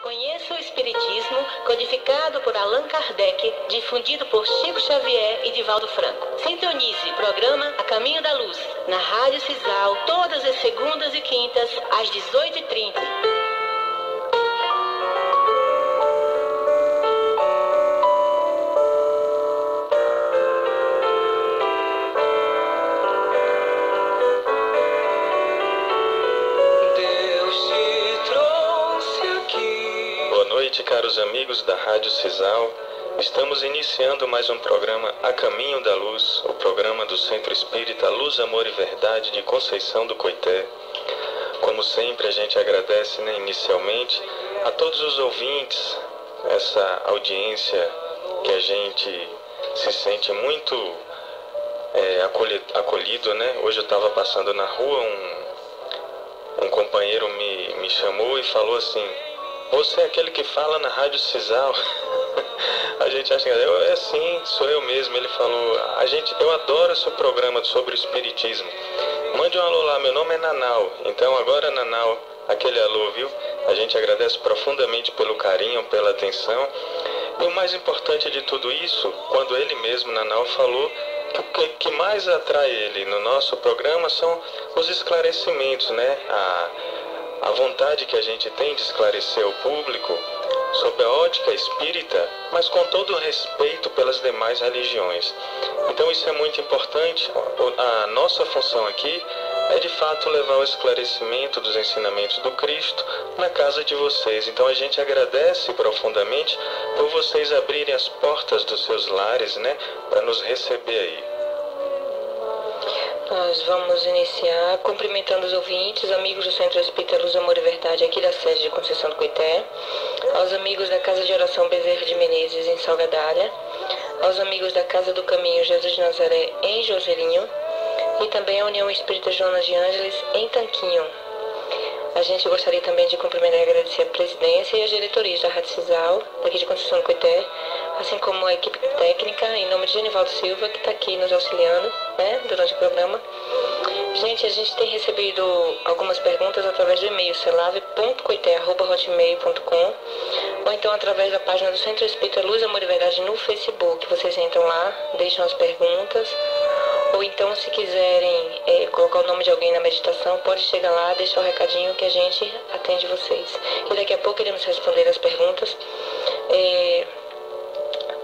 Conheça o Espiritismo, codificado por Allan Kardec, difundido por Chico Xavier e Divaldo Franco. Sintonize o programa A Caminho da Luz, na Rádio Cisal, todas as segundas e quintas, às 18h30. Caros amigos da Rádio Cisal, estamos iniciando mais um programa A Caminho da Luz, o programa do Centro Espírita Luz, Amor e Verdade de Conceição do Coité. Como sempre, a gente agradece inicialmente a todos os ouvintes, essa audiência que a gente se sente muito acolhido, né? Hoje eu estava passando na rua, um companheiro me chamou e falou assim: "Você é aquele que fala na Rádio Cisal?" A gente acha que sim, sou eu mesmo. Ele falou: eu adoro esse programa sobre o Espiritismo. Mande um alô lá, meu nome é Nanau. Então agora, Nanau, aquele alô, viu? A gente agradece profundamente pelo carinho, pela atenção. E o mais importante de tudo isso, quando ele mesmo, Nanau, falou que o que mais atrai ele no nosso programa são os esclarecimentos, né? A vontade que a gente tem de esclarecer ao público sob a ótica espírita, mas com todo o respeito pelas demais religiões. Então isso é muito importante. A nossa função aqui é de fato levar o esclarecimento dos ensinamentos do Cristo na casa de vocês. Então a gente agradece profundamente por vocês abrirem as portas dos seus lares, né, para nos receber aí. Nós vamos iniciar cumprimentando os ouvintes, amigos do Centro Espírita Luz, Amor e Verdade, aqui da sede de Conceição do Coité, aos amigos da Casa de Oração Bezerra de Menezes, em Salgadária, aos amigos da Casa do Caminho Jesus de Nazaré, em Joserinho, e também a União Espírita Jonas de Ângeles, em Tanquinho. A gente gostaria também de cumprimentar e agradecer a presidência e a diretoria da Rádio Cisal, daqui de Conceição do Coité, assim como a equipe técnica, em nome de Genivaldo Silva, que está aqui nos auxiliando, né, durante o programa. Gente, a gente tem recebido algumas perguntas através do e-mail celave.coité@hotmail.com, ou então através da página do Centro Espírita Luz, Amor e Verdade no Facebook. Vocês entram lá, deixam as perguntas, ou então, se quiserem colocar o nome de alguém na meditação, pode chegar lá, deixar o recadinho que a gente atende vocês. E daqui a pouco iremos responder as perguntas.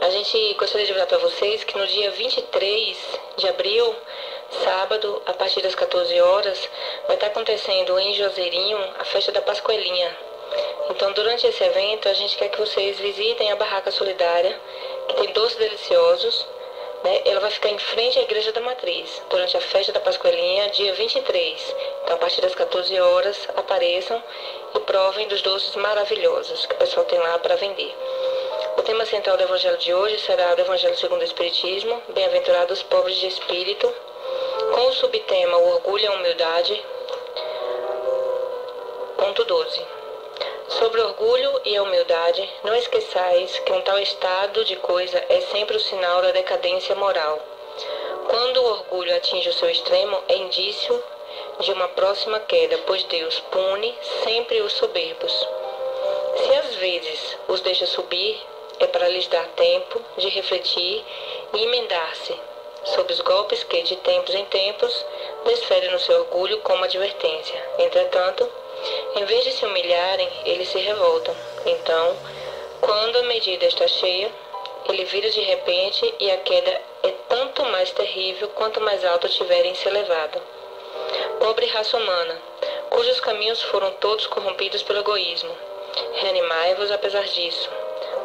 A gente gostaria de avisar para vocês que no dia 23 de abril, sábado, a partir das 14 horas, vai estar acontecendo em Joserinho a festa da Pascoelinha. Então, durante esse evento, a gente quer que vocês visitem a Barraca Solidária, que tem doces deliciosos, né? Ela vai ficar em frente à Igreja da Matriz, durante a festa da Pascoelinha, dia 23. Então, a partir das 14 horas, apareçam e provem dos doces maravilhosos que o pessoal tem lá para vender. O tema central do Evangelho de hoje será o Evangelho segundo o Espiritismo, Bem-aventurados os pobres de espírito, com o subtema O Orgulho e a Humildade. Ponto 12. Sobre o orgulho e a humildade, não esqueçais que um tal estado de coisa é sempre o sinal da decadência moral. Quando o orgulho atinge o seu extremo, é indício de uma próxima queda, pois Deus pune sempre os soberbos. Se às vezes os deixa subir, é para lhes dar tempo de refletir e emendar-se sob os golpes que, de tempos em tempos, desfere no seu orgulho como advertência. Entretanto, em vez de se humilharem, eles se revoltam. Então, quando a medida está cheia, ele vira de repente e a queda é tanto mais terrível quanto mais alto tiverem se elevado. Pobre raça humana, cujos caminhos foram todos corrompidos pelo egoísmo, reanimai-vos apesar disso.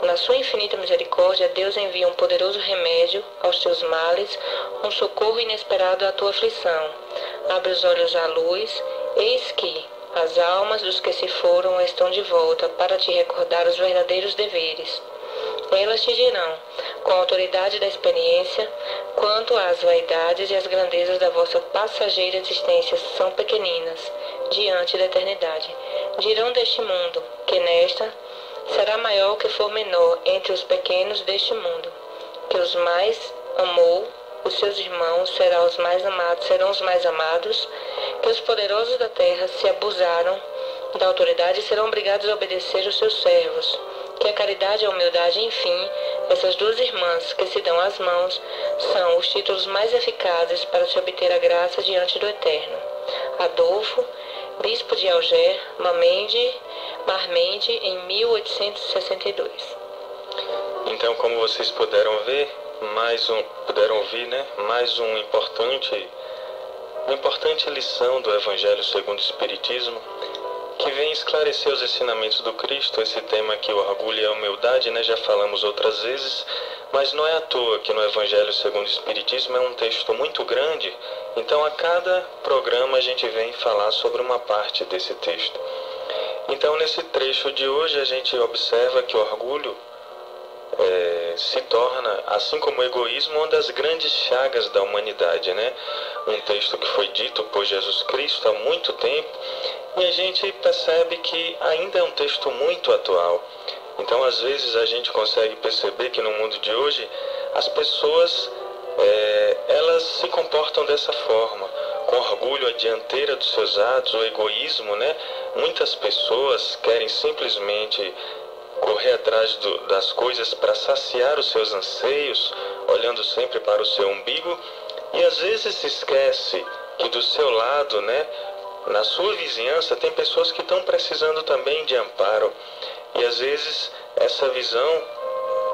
Na sua infinita misericórdia, Deus envia um poderoso remédio aos teus males, um socorro inesperado à tua aflição. Abre os olhos à luz, eis que as almas dos que se foram estão de volta para te recordar os verdadeiros deveres. Elas te dirão, com a autoridade da experiência, quanto às vaidades e às grandezas da vossa passageira existência são pequeninas, diante da eternidade. Dirão deste mundo, que nesta será maior o que for menor entre os pequenos deste mundo, que os mais amou, os seus irmãos serão os mais amados, que os poderosos da terra se abusaram da autoridade serão obrigados a obedecer os seus servos. Que a caridade e a humildade, enfim, essas duas irmãs que se dão as mãos, são os títulos mais eficazes para se obter a graça diante do Eterno. Adolfo, bispo de Alger, Marmende, em 1862. Então, como vocês puderam ver, puderam ouvir, né? Mais uma importante lição do Evangelho segundo o Espiritismo, que vem esclarecer os ensinamentos do Cristo. Esse tema aqui, o orgulho e a humildade, né? Já falamos outras vezes, mas não é à toa que no Evangelho segundo o Espiritismo é um texto muito grande, então a cada programa a gente vem falar sobre uma parte desse texto. Então, nesse trecho de hoje, a gente observa que o orgulho se torna, assim como o egoísmo, uma das grandes chagas da humanidade, né? Um texto que foi dito por Jesus Cristo há muito tempo, e a gente percebe que ainda é um texto muito atual. Então, às vezes, a gente consegue perceber que no mundo de hoje, as pessoas, elas se comportam dessa forma, com orgulho à dianteira dos seus atos, o egoísmo, né? Muitas pessoas querem simplesmente correr atrás das coisas para saciar os seus anseios, olhando sempre para o seu umbigo, e às vezes se esquece que do seu lado, né, na sua vizinhança, tem pessoas que estão precisando também de amparo. E às vezes essa visão,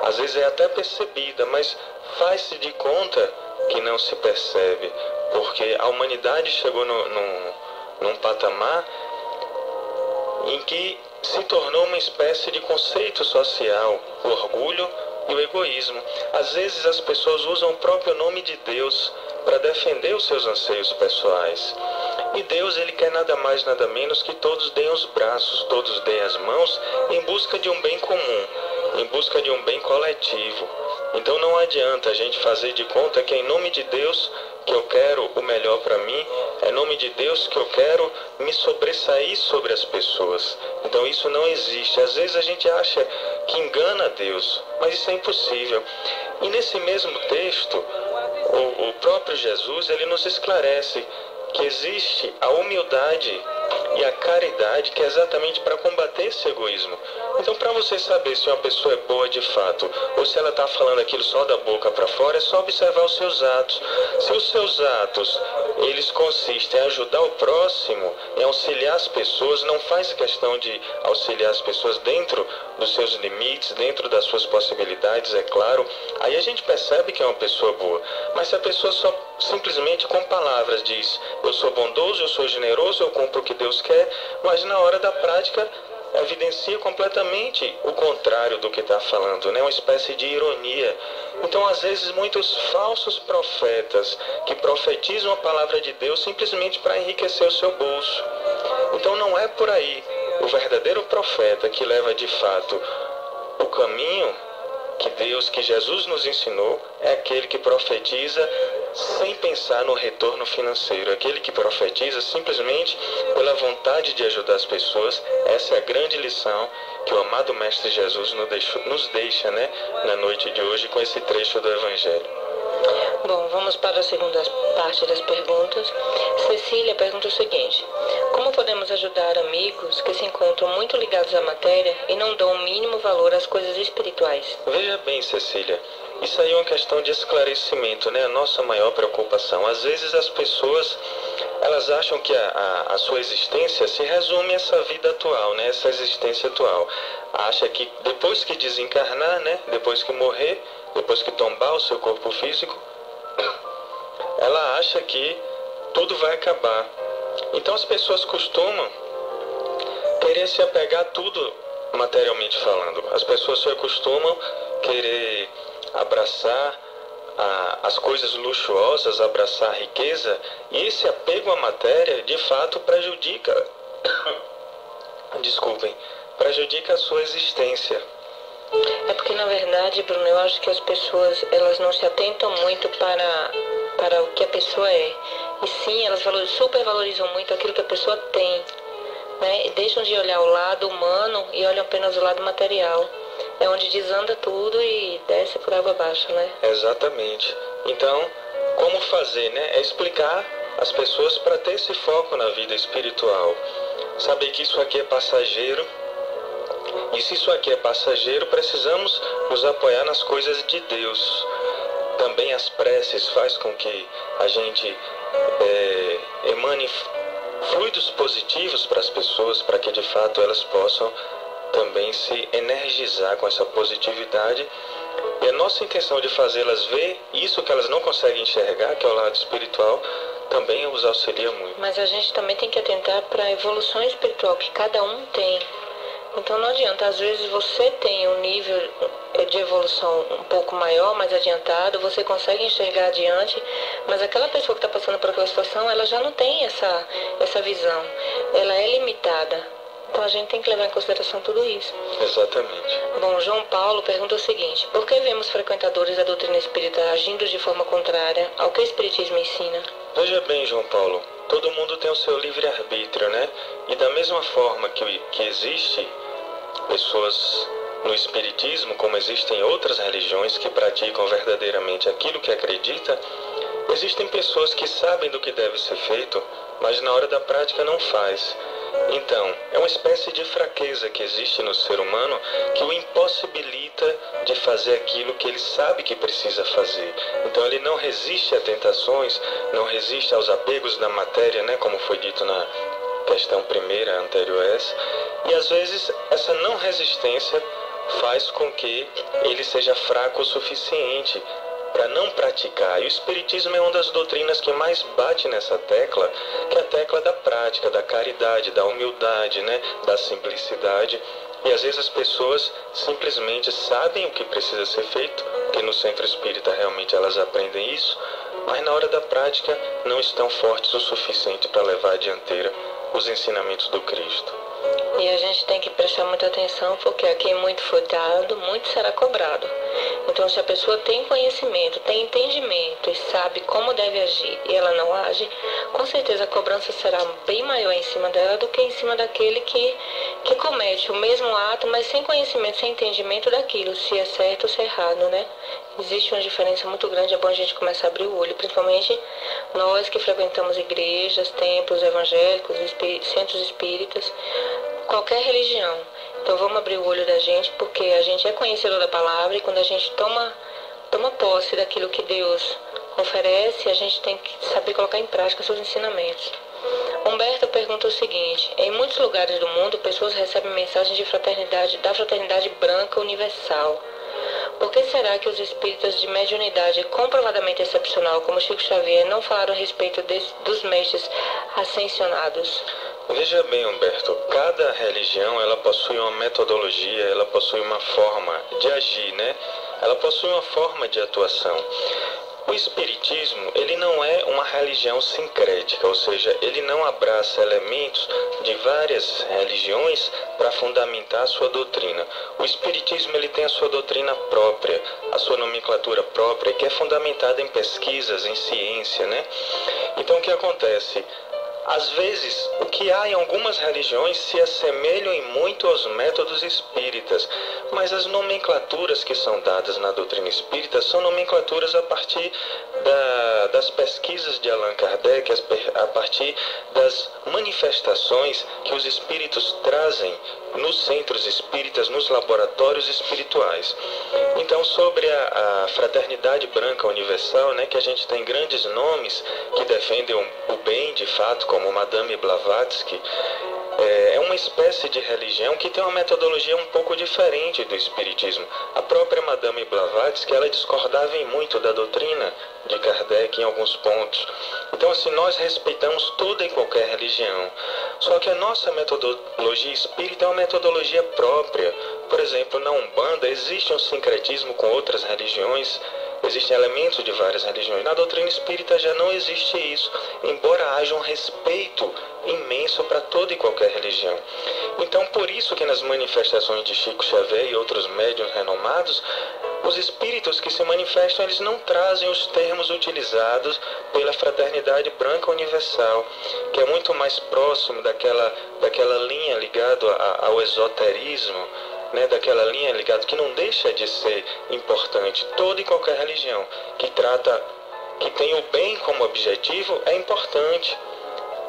às vezes é até percebida, mas faz-se de conta que não se percebe, porque a humanidade chegou num patamar em que se tornou uma espécie de conceito social, o orgulho e o egoísmo. Às vezes as pessoas usam o próprio nome de Deus para defender os seus anseios pessoais. E Deus, ele quer nada mais, nada menos que todos deem os braços, todos deem as mãos em busca de um bem comum, em busca de um bem coletivo. Então não adianta a gente fazer de conta que é em nome de Deus que eu quero o melhor para mim, é em nome de Deus que eu quero me sobressair sobre as pessoas. Então isso não existe. Às vezes a gente acha que engana Deus, mas isso é impossível. E nesse mesmo texto, o próprio Jesus, ele nos esclarece que existe a humildade e a caridade, que é exatamente para combater esse egoísmo. Então, para você saber se uma pessoa é boa de fato, ou se ela está falando aquilo só da boca para fora, é só observar os seus atos. Se os seus atos, eles consistem em ajudar o próximo, em auxiliar as pessoas, não faz questão de auxiliar as pessoas dentro dos seus limites, dentro das suas possibilidades, é claro, aí a gente percebe que é uma pessoa boa. Mas se a pessoa só simplesmente com palavras diz: eu sou bondoso, eu sou generoso, eu cumpro o que Deus quer, mas na hora da prática evidencia completamente o contrário do que está falando, né? Uma espécie de ironia. Então, às vezes, muitos falsos profetas que profetizam a palavra de Deus simplesmente para enriquecer o seu bolso. Então, não é por aí. O verdadeiro profeta que leva de fato o caminho que Jesus nos ensinou é aquele que profetiza sem pensar no retorno financeiro, aquele que profetiza simplesmente pela vontade de ajudar as pessoas. Essa é a grande lição que o amado Mestre Jesus nos deixa, né, na noite de hoje com esse trecho do Evangelho. Bom, vamos para a segunda parte das perguntas. Cecília pergunta o seguinte: como podemos ajudar amigos que se encontram muito ligados à matéria e não dão o mínimo valor às coisas espirituais? Veja bem, Cecília, isso aí é uma questão de esclarecimento, né? A nossa maior preocupação. Às vezes as pessoas, elas acham que a sua existência se resume a essa vida atual, né? Essa existência atual. Acha que depois que desencarnar, né? Depois que morrer, depois que tombar o seu corpo físico, ela acha que tudo vai acabar. Então as pessoas costumam querer se apegar a tudo materialmente falando. As pessoas se acostumam querer abraçar as coisas luxuosas, abraçar a riqueza, e esse apego à matéria de fato prejudica prejudica a sua existência. É porque, na verdade, Bruno, eu acho que as pessoas, elas não se atentam muito para o que a pessoa é. E sim, elas supervalorizam muito aquilo que a pessoa tem, né? E deixam de olhar o lado humano e olham apenas o lado material. É onde desanda tudo e desce por água abaixo, né? Exatamente. Então, como fazer, né? É explicar as pessoas para ter esse foco na vida espiritual. Saber que isso aqui é passageiro. E se isso aqui é passageiro, precisamos nos apoiar nas coisas de Deus. Também as preces faz com que a gente emane fluidos positivos para as pessoas, para que de fato elas possam também se energizar com essa positividade. E a nossa intenção de fazê-las ver isso que elas não conseguem enxergar, que é o lado espiritual, também os auxilia muito. Mas a gente também tem que atentar para a evolução espiritual que cada um tem. Então não adianta, às vezes você tem um nível de evolução um pouco maior, mais adiantado, você consegue enxergar adiante, mas aquela pessoa que está passando por aquela situação, ela já não tem essa visão, ela é limitada. Então a gente tem que levar em consideração tudo isso. Exatamente. Bom, João Paulo pergunta o seguinte: por que vemos frequentadores da doutrina espírita agindo de forma contrária ao que o espiritismo ensina? Veja bem, João Paulo, todo mundo tem o seu livre-arbítrio, né? E da mesma forma que existe pessoas no espiritismo, como existem em outras religiões que praticam verdadeiramente aquilo que acredita, existem pessoas que sabem do que deve ser feito, mas na hora da prática não faz. Então, é uma espécie de fraqueza que existe no ser humano que o impossibilita de fazer aquilo que ele sabe que precisa fazer. Então, ele não resiste a tentações, não resiste aos apegos da matéria, né, como foi dito na questão primeira, anterior a essa. E às vezes essa não resistência faz com que ele seja fraco o suficiente para não praticar. E o espiritismo é uma das doutrinas que mais bate nessa tecla, que é a tecla da prática, da caridade, da humildade, né, da simplicidade. E às vezes as pessoas simplesmente sabem o que precisa ser feito, porque no centro espírita realmente elas aprendem isso, mas na hora da prática não estão fortes o suficiente para levar à dianteira os ensinamentos do Cristo. E a gente tem que prestar muita atenção, porque a quem muito foi dado, muito será cobrado. Então, se a pessoa tem conhecimento, tem entendimento e sabe como deve agir e ela não age, com certeza a cobrança será bem maior em cima dela do que em cima daquele que comete o mesmo ato, mas sem conhecimento, sem entendimento daquilo, se é certo ou se é errado, né? Existe uma diferença muito grande, é bom a gente começar a abrir o olho, principalmente nós que frequentamos igrejas, templos evangélicos, centros espíritas, qualquer religião. Então vamos abrir o olho da gente, porque a gente é conhecedor da palavra e quando a gente toma posse daquilo que Deus oferece, a gente tem que saber colocar em prática seus ensinamentos. Humberto pergunta o seguinte: em muitos lugares do mundo, pessoas recebem mensagens de fraternidade, da fraternidade branca universal. Por que será que os espíritas de mediunidade comprovadamente excepcional, como Chico Xavier, não falaram a respeito dos mestres ascensionados? Veja bem, Humberto, cada religião ela possui uma metodologia, ela possui uma forma de agir, né? Ela possui uma forma de atuação. O espiritismo, ele não é uma religião sincrética, ou seja, ele não abraça elementos de várias religiões para fundamentar a sua doutrina. O espiritismo, ele tem a sua doutrina própria, a sua nomenclatura própria, que é fundamentada em pesquisas, em ciência, né? Então, o que acontece? Às vezes, o que há em algumas religiões se assemelham em muito aos métodos espíritas, mas as nomenclaturas que são dadas na doutrina espírita são nomenclaturas a partir das pesquisas de Allan Kardec, a partir das manifestações que os espíritos trazem nos centros espíritas, nos laboratórios espirituais. Então, sobre a fraternidade branca universal, né, que a gente tem grandes nomes que defendem o bem de fato, como Madame Blavatsky, é uma espécie de religião que tem uma metodologia um pouco diferente do espiritismo. A própria Madame Blavatsky, ela discordava em muito da doutrina de Kardec em alguns pontos. Então, assim, nós respeitamos toda e qualquer religião. Só que a nossa metodologia espírita é uma metodologia própria. Por exemplo, na Umbanda existe um sincretismo com outras religiões, existem elementos de várias religiões. Na doutrina espírita já não existe isso, embora haja um respeito imenso para toda e qualquer religião. Então, por isso que nas manifestações de Chico Xavier e outros médiuns renomados, os espíritos que se manifestam, eles não trazem os termos utilizados pela fraternidade branca universal, que é muito mais próximo daquela linha ligada ao esoterismo, né, daquela linha ligada que não deixa de ser importante. Toda e qualquer religião que trata que tem o bem como objetivo é importante,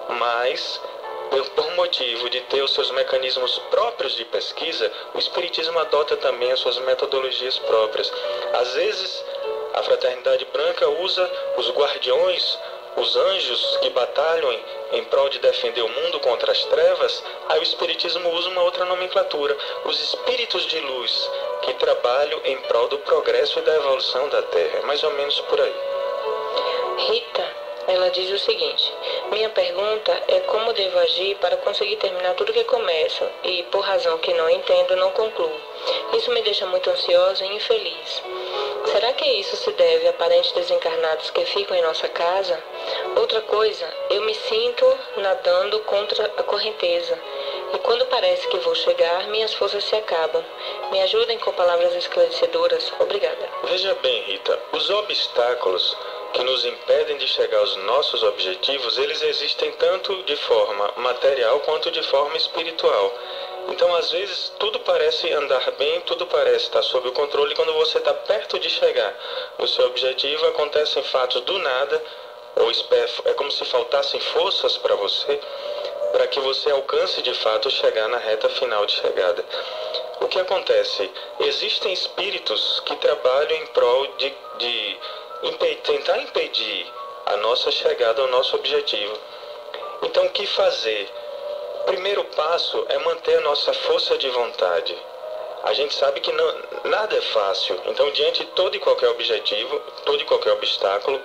mas por motivo de ter os seus mecanismos próprios de pesquisa, o Espiritismo adota também as suas metodologias próprias. Às vezes, a Fraternidade Branca usa os guardiões, os anjos que batalham em prol de defender o mundo contra as trevas. Aí o Espiritismo usa uma outra nomenclatura, os espíritos de luz, que trabalham em prol do progresso e da evolução da Terra. É mais ou menos por aí. Rita, ela diz o seguinte: minha pergunta é como devo agir para conseguir terminar tudo que começo e, por razão que não entendo, não concluo. Isso me deixa muito ansiosa e infeliz. Será que isso se deve a parentes desencarnados que ficam em nossa casa? Outra coisa, eu me sinto nadando contra a correnteza e quando parece que vou chegar, minhas forças se acabam. Me ajudem com palavras esclarecedoras. Obrigada. Veja bem, Rita, os obstáculos que nos impedem de chegar aos nossos objetivos, eles existem tanto de forma material quanto de forma espiritual. Então, às vezes, tudo parece andar bem, tudo parece estar sob o controle, e quando você está perto de chegar no seu objetivo, acontecem fatos do nada, ou é como se faltassem forças para você, para que você alcance de fato chegar na reta final de chegada. O que acontece? Existem espíritos que trabalham em prol de tentar impedir a nossa chegada ao nosso objetivo. Então, o que fazer? O primeiro passo é manter a nossa força de vontade. A gente sabe que nada é fácil. Então, diante de todo e qualquer objetivo, todo e qualquer obstáculo,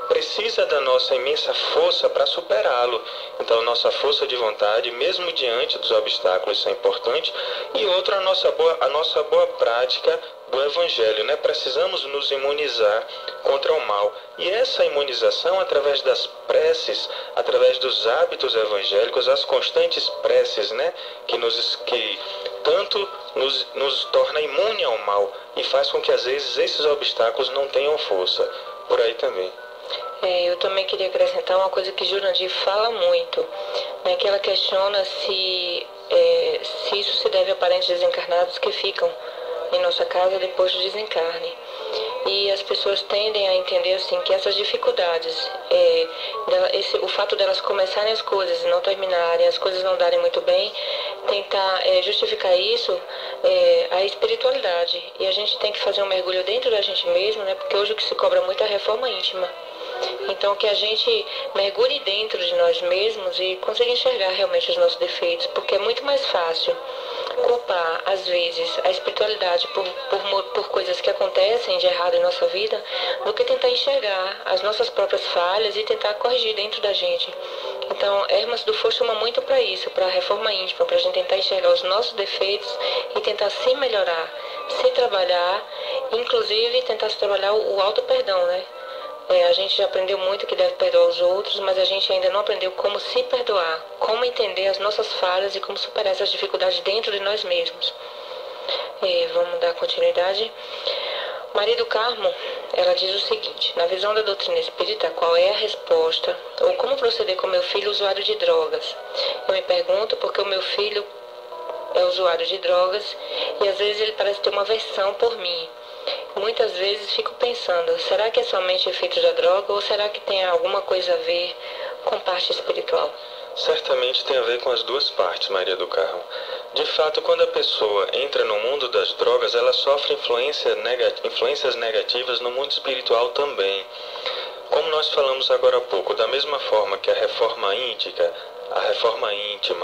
precisa da nossa imensa força para superá-lo. Então, nossa força de vontade, mesmo diante dos obstáculos, isso é importante. E outra, a nossa boa prática do Evangelho, né? Precisamos nos imunizar contra o mal. E essa imunização, através das preces, através dos hábitos evangélicos, as constantes preces, né? Que tanto nos torna imune ao mal e faz com que, às vezes, esses obstáculos não tenham força. Por aí também. Eu também queria acrescentar uma coisa que Jurandir fala muito, né? Que ela questiona se isso se deve a parentes desencarnados que ficam em nossa casa depois do desencarne. E as pessoas tendem a entender assim que essas dificuldades, o fato delas começarem as coisas e não terminarem, as coisas não darem muito bem, tentar justificar isso a espiritualidade. E a gente tem que fazer um mergulho dentro da gente mesmo, né? Porque hoje o que se cobra muito é a reforma íntima. Então, que a gente mergulhe dentro de nós mesmos e consiga enxergar realmente os nossos defeitos, porque é muito mais fácil culpar, às vezes, a espiritualidade por coisas que acontecem de errado em nossa vida, do que tentar enxergar as nossas próprias falhas e tentar corrigir dentro da gente. Então, Hermas do Foz chama muito para isso, para a reforma íntima, para a gente tentar enxergar os nossos defeitos e tentar se melhorar, se trabalhar, inclusive tentar se trabalhar o auto-perdão, né? A gente já aprendeu muito que deve perdoar os outros, mas a gente ainda não aprendeu como se perdoar, como entender as nossas falhas e como superar essas dificuldades dentro de nós mesmos. Vamos dar continuidade. Maria do Carmo, ela diz o seguinte: na visão da doutrina espírita, qual é a resposta ou como proceder com meu filho usuário de drogas? Eu me pergunto porque o meu filho é usuário de drogas e às vezes ele parece ter uma aversão por mim. Muitas vezes fico pensando, será que é somente efeito da droga ou será que tem alguma coisa a ver com parte espiritual? Certamente tem a ver com as duas partes, Maria do Carmo. De fato, quando a pessoa entra no mundo das drogas, ela sofre influências negativas no mundo espiritual também. Como nós falamos agora há pouco, da mesma forma que a reforma íntima,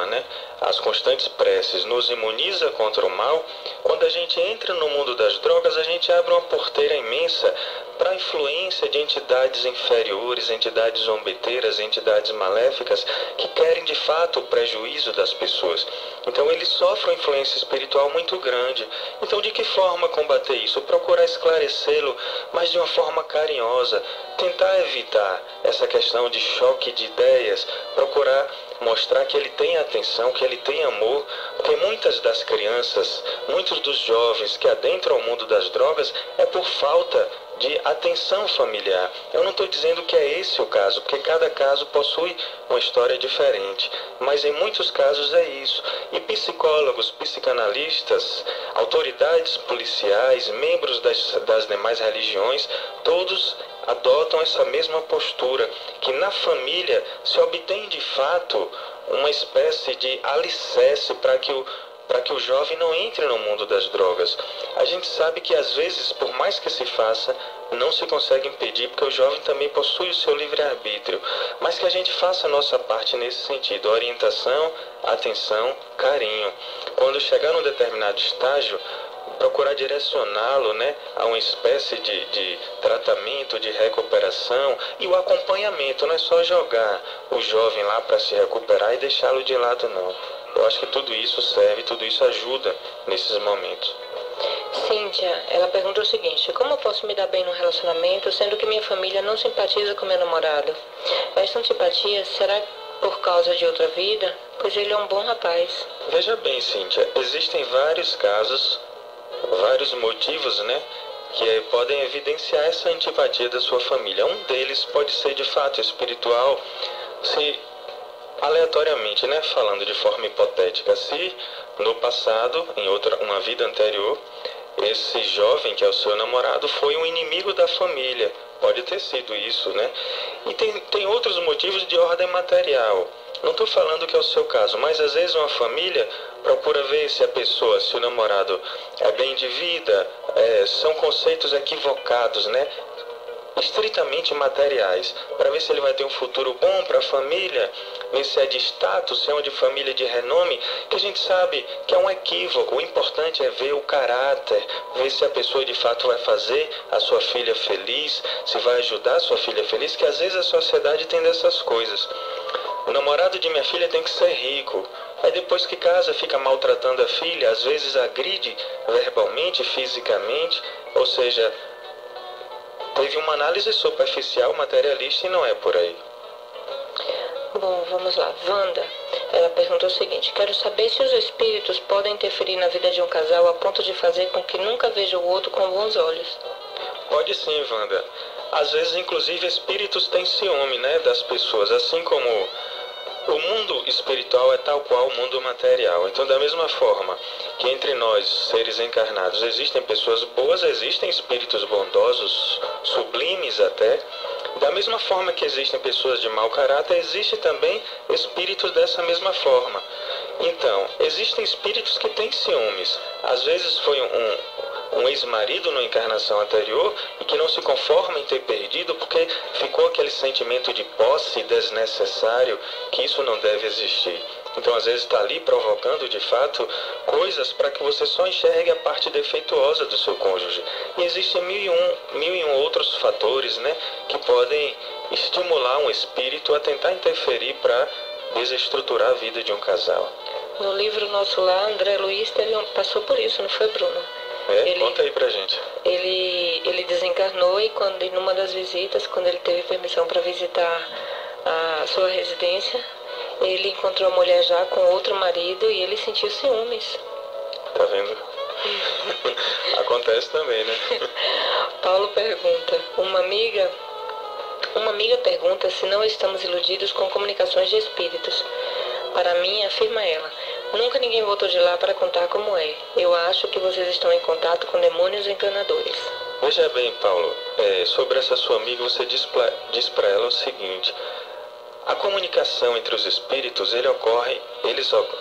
né? As constantes preces nos imuniza contra o mal, quando a gente entra no mundo das drogas, a gente abre uma porteira imensa para a influência de entidades inferiores, entidades zombeteiras, entidades maléficas, que querem de fato o prejuízo das pessoas. Então eles sofrem uma influência espiritual muito grande. Então de que forma combater isso? Procurar esclarecê-lo, mas de uma forma carinhosa, tentar evitar essa questão de choque de ideias, procurar mostrar que ele tem atenção, que ele tem amor, porque muitas das crianças, muitos dos jovens que adentram o mundo das drogas é por falta de atenção familiar. Eu não estou dizendo que é esse o caso, porque cada caso possui uma história diferente, mas em muitos casos é isso. E psicólogos, psicanalistas, autoridades policiais, membros das demais religiões, todos adotam essa mesma postura, que na família se obtém de fato uma espécie de alicerce para que o jovem não entre no mundo das drogas. A gente sabe que às vezes, por mais que se faça, não se consegue impedir, porque o jovem também possui o seu livre-arbítrio, mas que a gente faça a nossa parte nesse sentido, orientação, atenção, carinho. Quando chegar num determinado estágio, procurar direcioná-lo, né, a uma espécie de tratamento, de recuperação, e o acompanhamento. Não é só jogar o jovem lá para se recuperar e deixá-lo de lado, não. Eu acho que tudo isso serve, tudo isso ajuda nesses momentos. Cíntia, ela pergunta o seguinte: como eu posso me dar bem no relacionamento, sendo que minha família não simpatiza com meu namorado? Esta antipatia será por causa de outra vida? Pois ele é um bom rapaz. Veja bem, Cíntia, existem vários casos, vários motivos, né, que podem evidenciar essa antipatia da sua família. Um deles pode ser de fato espiritual, se aleatoriamente, né, falando de forma hipotética, se no passado, em uma vida anterior, esse jovem que é o seu namorado foi um inimigo da família. Pode ter sido isso, né? E tem outros motivos de ordem material. Não estou falando que é o seu caso, mas às vezes uma família procura ver se a pessoa, se o namorado é bem de vida, são conceitos equivocados, né? Estritamente materiais, para ver se ele vai ter um futuro bom para a família, ver se é de status, se é uma de família de renome, que a gente sabe que é um equívoco. O importante é ver o caráter, ver se a pessoa de fato vai fazer a sua filha feliz, se vai ajudar a sua filha feliz, que às vezes a sociedade tem dessas coisas. O namorado de minha filha tem que ser rico. Aí depois que casa fica maltratando a filha, às vezes agride verbalmente, fisicamente, ou seja, teve uma análise superficial, materialista, e não é por aí. Bom, vamos lá. Wanda, ela perguntou o seguinte: quero saber se os espíritos podem interferir na vida de um casal a ponto de fazer com que nunca veja o outro com bons olhos. Pode sim, Wanda. Às vezes, inclusive, espíritos têm ciúme, né, das pessoas, assim como o mundo espiritual é tal qual o mundo material. Então, da mesma forma que entre nós, seres encarnados, existem pessoas boas, existem espíritos bondosos, sublimes até, da mesma forma que existem pessoas de mau caráter, existe também espíritos dessa mesma forma. Então, existem espíritos que têm ciúmes. Às vezes foi um ex-marido na encarnação anterior e que não se conforma em ter perdido porque ficou aquele sentimento de posse desnecessário, que isso não deve existir. Então, às vezes está ali provocando, de fato, coisas para que você só enxergue a parte defeituosa do seu cônjuge. E existem mil e um outros fatores, né, que podem estimular um espírito a tentar interferir para desestruturar a vida de um casal. No livro Nosso Lar, André Luiz passou por isso, não foi, Bruno? Conta aí pra gente. Ele desencarnou e numa das visitas, quando ele teve permissão para visitar a sua residência, ele encontrou a mulher já com outro marido e ele sentiu ciúmes. Tá vendo? Acontece também, né? Paulo pergunta: uma amiga pergunta se não estamos iludidos com comunicações de espíritos. Para mim, afirma ela, nunca ninguém voltou de lá para contar como é. Eu acho que vocês estão em contato com demônios enganadores. Veja bem, Paulo, sobre essa sua amiga, você diz para ela o seguinte: a comunicação entre os espíritos,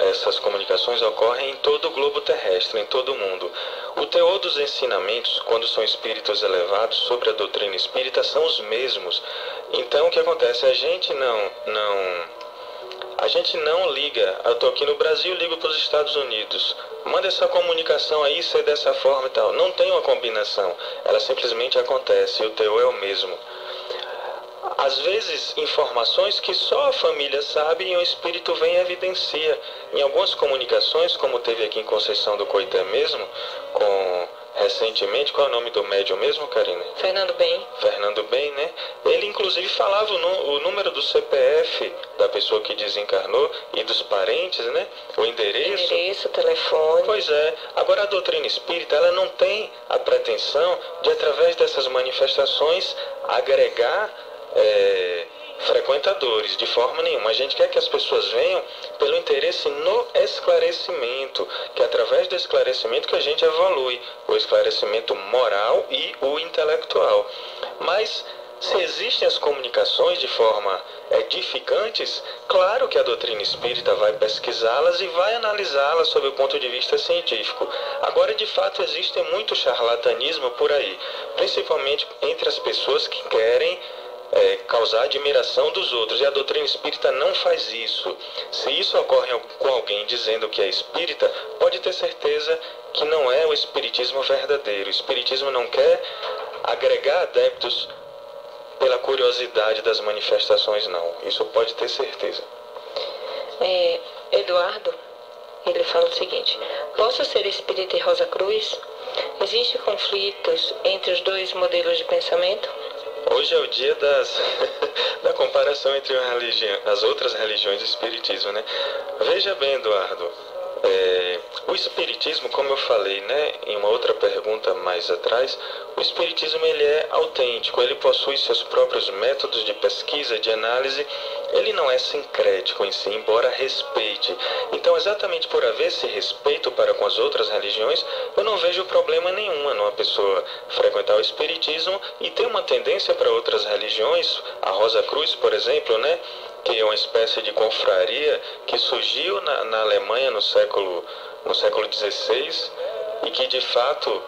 essas comunicações ocorrem em todo o globo terrestre, em todo o mundo. O teor dos ensinamentos, quando são espíritos elevados sobre a doutrina espírita, são os mesmos. Então, o que acontece? A gente não liga. Eu estou aqui no Brasil, ligo para os Estados Unidos. Manda essa comunicação aí, ser dessa forma e tal. Não tem uma combinação. Ela simplesmente acontece. E o teor é o mesmo. Às vezes, informações que só a família sabe e o espírito vem e evidencia. Em algumas comunicações, como teve aqui em Conceição do Coité mesmo, recentemente, qual é o nome do médium mesmo, Karina? Fernando Bem. Fernando Bem, né? Ele, inclusive, falava o número do CPF da pessoa que desencarnou e dos parentes, né? O endereço. Endereço, telefone. Pois é. Agora, a doutrina espírita, ela não tem a pretensão de, através dessas manifestações, agregar frequentadores, de forma nenhuma. A gente quer que as pessoas venham pelo interesse no esclarecimento, que é através do esclarecimento que a gente evolui, o esclarecimento moral e o intelectual. Mas Se existem as comunicações de forma edificantes, claro que a doutrina espírita vai pesquisá-las e vai analisá-las sob o ponto de vista científico. Agora, de fato, existe muito charlatanismo por aí, principalmente entre as pessoas que querem causar admiração dos outros, e a doutrina espírita não faz isso. Se isso ocorre com alguém dizendo que é espírita, pode ter certeza que não é o espiritismo verdadeiro. O espiritismo não quer agregar adeptos pela curiosidade das manifestações, não. Isso pode ter certeza. Eduardo, ele fala o seguinte: posso ser espírita e Rosa Cruz? Existem conflitos entre os dois modelos de pensamento? Hoje é o dia da comparação entre as outras religiões e o espiritismo, né? Veja bem, Eduardo, o espiritismo, como eu falei, né, em uma outra pergunta mais atrás, o espiritismo ele é autêntico, ele possui seus próprios métodos de pesquisa, de análise, ele não é sincrético em si, embora respeite. Então, exatamente por haver esse respeito para com as outras religiões, eu não vejo problema nenhum numa pessoa frequentar o espiritismo e ter uma tendência para outras religiões. A Rosa Cruz, por exemplo, né, que é uma espécie de confraria que surgiu na Alemanha no século XVI e que, de fato,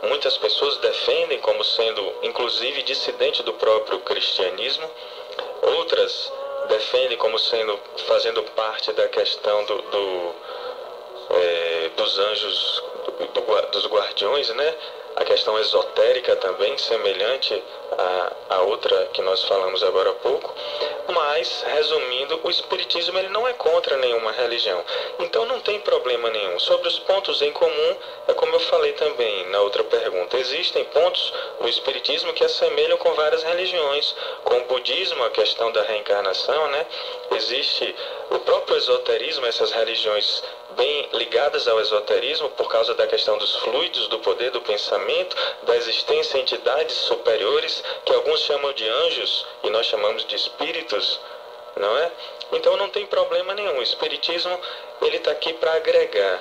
muitas pessoas defendem como sendo, inclusive, dissidente do próprio cristianismo. Outras defendem como sendo, fazendo parte da questão dos anjos, dos guardiões, né? A questão esotérica também, semelhante à outra que nós falamos agora há pouco. Mas, resumindo, o espiritismo ele não é contra nenhuma religião. Então não tem problema nenhum. Sobre os pontos em comum, é como eu falei também na outra pergunta. Existem pontos no espiritismo que assemelham com várias religiões. Com o budismo, a questão da reencarnação, né? Existe o próprio esoterismo, essas religiões bem ligadas ao esoterismo por causa da questão dos fluidos, do poder do pensamento, da existência em entidades superiores, que alguns chamam de anjos e nós chamamos de espíritos, não é? Então não tem problema nenhum. O espiritismo ele está aqui para agregar.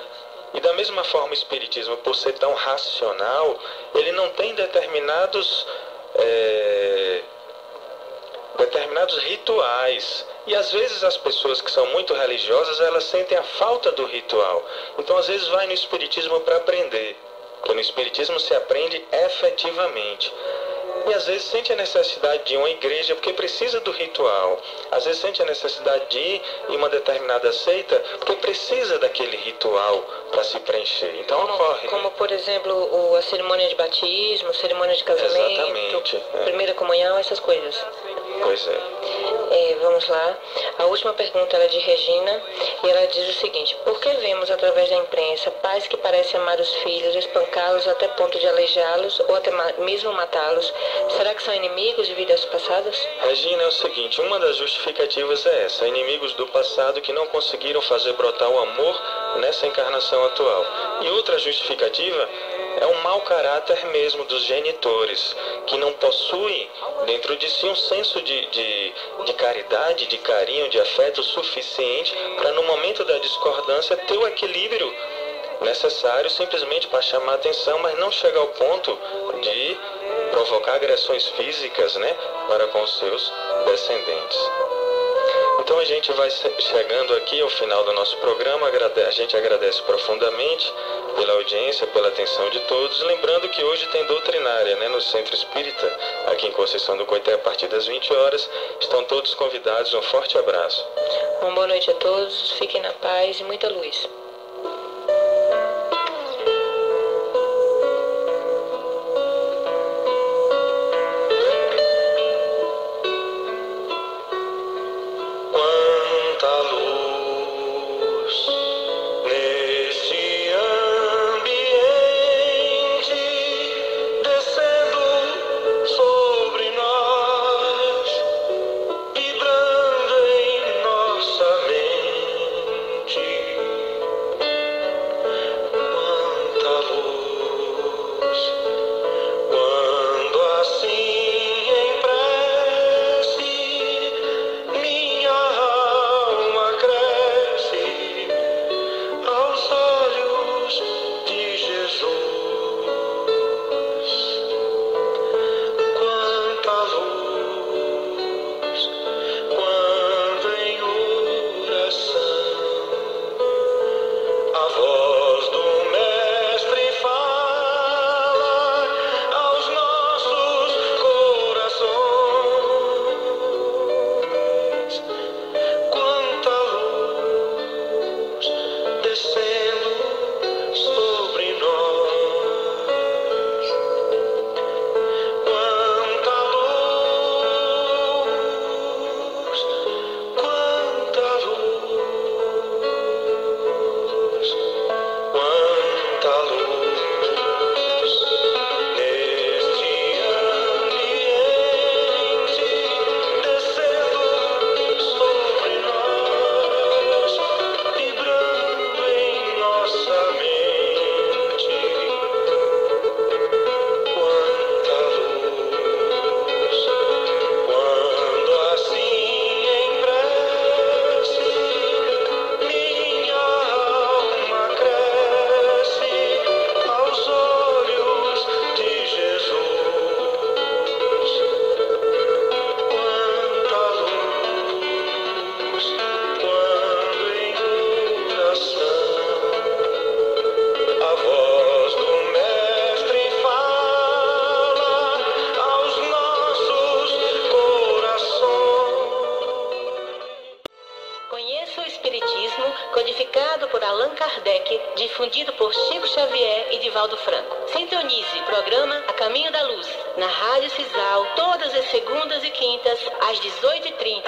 E da mesma forma o espiritismo, por ser tão racional, ele não tem determinados rituais. E às vezes as pessoas que são muito religiosas, elas sentem a falta do ritual. Então às vezes vai no espiritismo para aprender, porque no espiritismo se aprende efetivamente. E às vezes sente a necessidade de ir a uma igreja porque precisa do ritual. Às vezes sente a necessidade de ir em uma determinada seita porque precisa daquele ritual para se preencher. Então ocorre. Como, por exemplo, a cerimônia de batismo, cerimônia de casamento, exatamente, primeira comunhão, essas coisas. Pois é. Vamos lá. A última pergunta é de Regina e ela diz o seguinte: por que vemos através da imprensa pais que parecem amar os filhos, espancá-los até ponto de aleijá-los ou até mesmo matá-los? Será que são inimigos de vidas passadas? Regina, é o seguinte, uma das justificativas é essa: inimigos do passado que não conseguiram fazer brotar o amor nessa encarnação atual. E outra justificativa é um mau caráter mesmo dos genitores, que não possuem dentro de si um senso de caridade, de carinho, de afeto suficiente para, no momento da discordância, ter o equilíbrio necessário simplesmente para chamar a atenção, mas não chegar ao ponto de provocar agressões físicas, né, para com os seus descendentes. Então a gente vai chegando aqui ao final do nosso programa. A gente agradece profundamente pela audiência, pela atenção de todos. Lembrando que hoje tem doutrinária, né, no Centro Espírita, aqui em Conceição do Coité, a partir das 20 horas. Estão todos convidados. Um forte abraço. Uma boa noite a todos. Fiquem na paz e muita luz. difundido por Chico Xavier e Divaldo Franco. Sintonize o programa A Caminho da Luz, na Rádio Cisal, todas as segundas e quintas, às 18h30.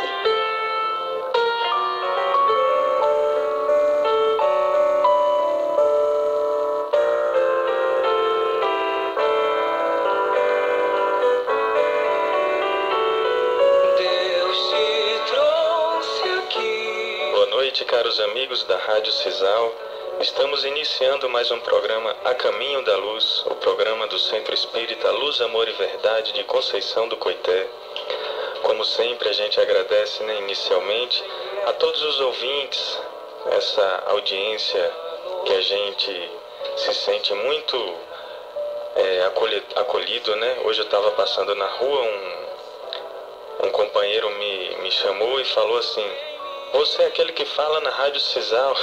Caros amigos da Rádio Cisal, estamos iniciando mais um programa A Caminho da Luz, o programa do Centro Espírita Luz, Amor e Verdade de Conceição do Coité. Como sempre, a gente agradece inicialmente a todos os ouvintes, essa audiência que a gente se sente muito acolhido, né? Hoje eu estava passando na rua, um companheiro me chamou e falou assim: você é aquele que fala na Rádio Cisal?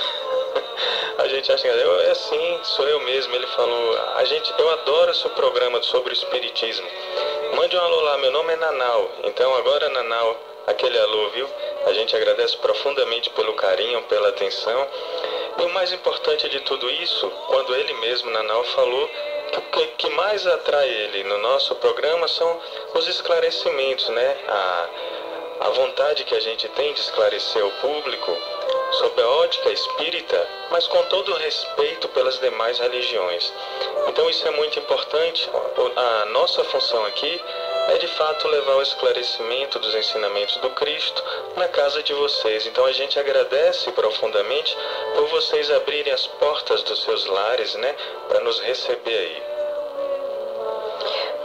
A gente acha que sim, sou eu mesmo. Ele falou: eu adoro seu programa sobre o Espiritismo. Mande um alô lá, meu nome é Nanau. Então agora, Nanau, aquele alô, viu? A gente agradece profundamente pelo carinho, pela atenção. E o mais importante de tudo isso, quando ele mesmo, Nanau, falou que o que mais atrai ele no nosso programa são os esclarecimentos, né? A vontade que a gente tem de esclarecer ao público sob a ótica espírita, mas com todo o respeito pelas demais religiões. Então isso é muito importante. A nossa função aqui é de fato levar o esclarecimento dos ensinamentos do Cristo na casa de vocês. Então a gente agradece profundamente por vocês abrirem as portas dos seus lares, né, para nos receber aí.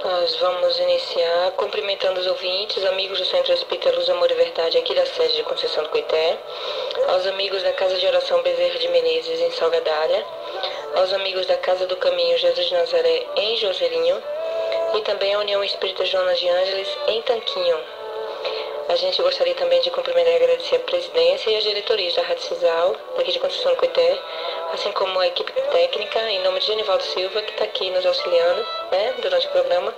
Nós vamos iniciar cumprimentando os ouvintes, amigos do Centro Espírita Luz, Amor e Verdade, aqui da sede de Conceição do Coité, aos amigos da Casa de Oração Bezerra de Menezes, em Salgadalha, aos amigos da Casa do Caminho Jesus de Nazaré, em Joserinho, e também a União Espírita Joana de Ângeles, em Tanquinho. A gente gostaria também de cumprimentar e agradecer a presidência e as diretorias da Rádio Cisal, daqui de Conceição do Coité, assim como a equipe técnica, em nome de Genivaldo Silva, que está aqui nos auxiliando, né, durante o programa.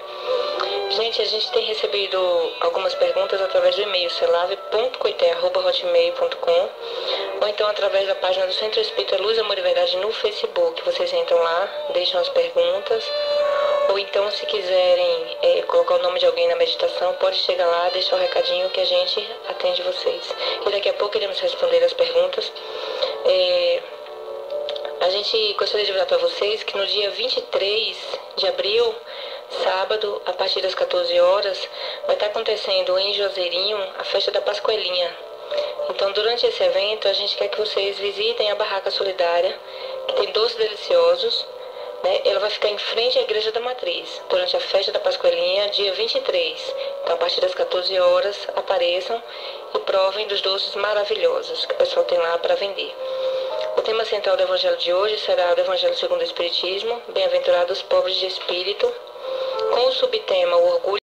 Gente, a gente tem recebido algumas perguntas através do e-mail celave.coité@hotmail.com, ou então através da página do Centro Espírita Luz, Amor e Verdade no Facebook. Vocês entram lá, deixam as perguntas, ou então, se quiserem colocar o nome de alguém na meditação, pode chegar lá, deixar o recadinho que a gente atende vocês. E daqui a pouco iremos responder as perguntas. A gente gostaria de avisar para vocês que no dia 23 de abril, sábado, a partir das 14 horas, vai estar acontecendo em Joserinho a festa da Pascoelinha. Então, durante esse evento, a gente quer que vocês visitem a Barraca Solidária, que tem doces deliciosos. Ela vai ficar em frente à Igreja da Matriz, durante a festa da Pascoelinha, dia 23. Então, a partir das 14 horas, apareçam e provem dos doces maravilhosos que o pessoal tem lá para vender. O tema central do Evangelho de hoje será o Evangelho segundo o Espiritismo, Bem-aventurados os pobres de espírito, com o subtema O Orgulho